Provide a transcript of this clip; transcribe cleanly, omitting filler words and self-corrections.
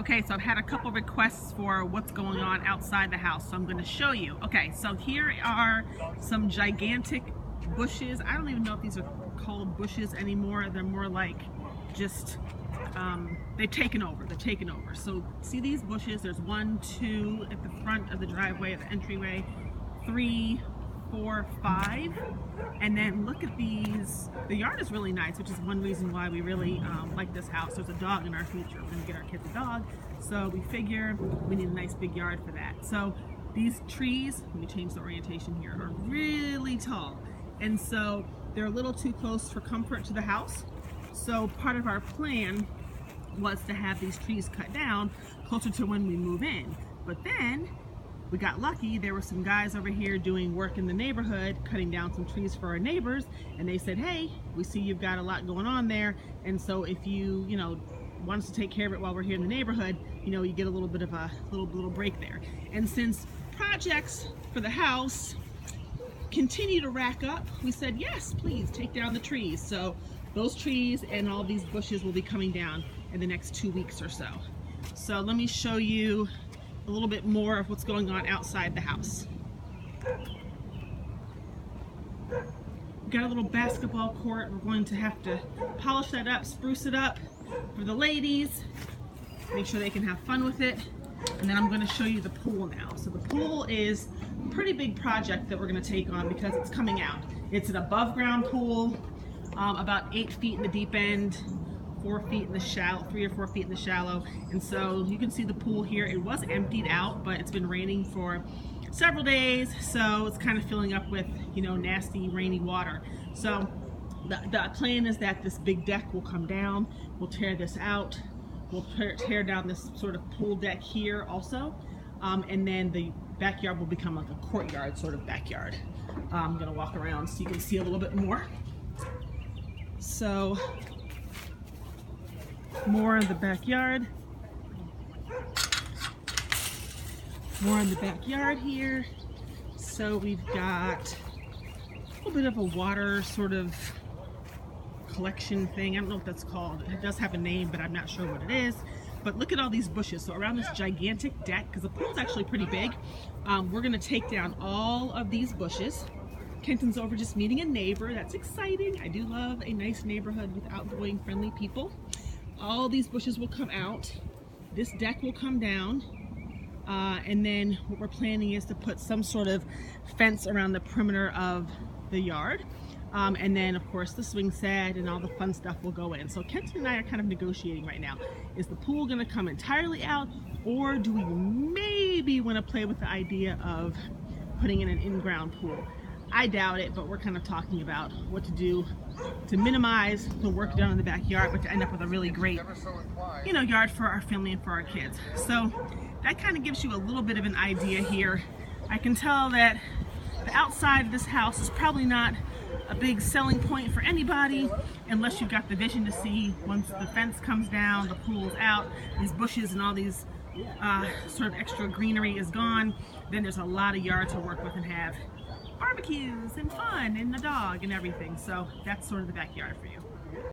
Okay, so I've had a couple requests for what's going on outside the house, so I'm going to show you. Okay, so here are some gigantic bushes. I don't even know if these are called bushes anymore. They're more like just, they've taken over. They're taken over. So see these bushes? There's 1, 2 at the front of the driveway, at the entryway, 3, 4, 5, and then look at these. The yard is really nice, which is one reason why we really like this house. There's a dog in our future. We're gonna get our kids a dog, so we figure we need a nice big yard for that. So these trees, let me change the orientation here, are really tall, and so they're a little too close for comfort to the house. So part of our plan was to have these trees cut down closer to when we move in, but then we got lucky. There were some guys over here doing work in the neighborhood, cutting down some trees for our neighbors, and they said, hey, we see you've got a lot going on there, and so if you want us to take care of it while we're here in the neighborhood, you get a little bit of a little break there. And since projects for the house continue to rack up, we said, yes, please take down the trees. So those trees and all these bushes will be coming down in the next 2 weeks or so. So let me show you a little bit more of what's going on outside the house. We've got a little basketball court. We're going to have to polish that up, spruce it up for the ladies, make sure they can have fun with it. And then I'm going to show you the pool now. So the pool is a pretty big project that we're going to take on because it's coming out. It's an above ground pool, about 8 feet in the deep end, 4 feet in the shallow, 3 or 4 feet in the shallow. And so you can see the pool here. It was emptied out, but it's been raining for several days, so it's kind of filling up with nasty rainy water. So the plan is that this big deck will come down. We'll tear this out. We'll tear down this sort of pool deck here also, and then the backyard will become like a courtyard sort of backyard. I'm gonna walk around so you can see a little bit more. So more in the backyard. More in the backyard here. So we've got a little bit of a water sort of collection thing. I don't know what that's called. It does have a name, but I'm not sure what it is. But look at all these bushes. So around this gigantic deck, because the pool's actually pretty big, we're gonna take down all of these bushes. Kenton's over just meeting a neighbor. That's exciting. I do love a nice neighborhood with outgoing, friendly people. All these bushes will come out. This deck will come down. And then what we're planning is to put some sort of fence around the perimeter of the yard. And then of course the swing set and all the fun stuff will go in. So Kenton and I are kind of negotiating right now. Is the pool gonna come entirely out, or do we maybe wanna play with the idea of putting in an in-ground pool? I doubt it, but we're kind of talking about what to do to minimize the work done in the backyard, but to end up with a really great, yard for our family and for our kids. So that kind of gives you a little bit of an idea here. I can tell that the outside of this house is probably not a big selling point for anybody unless you've got the vision to see once the fence comes down, the pool's out, these bushes and all these sort of extra greenery is gone, then there's a lot of yard to work with and have barbecues and fun and the dog and everything. So that's sort of the backyard for you.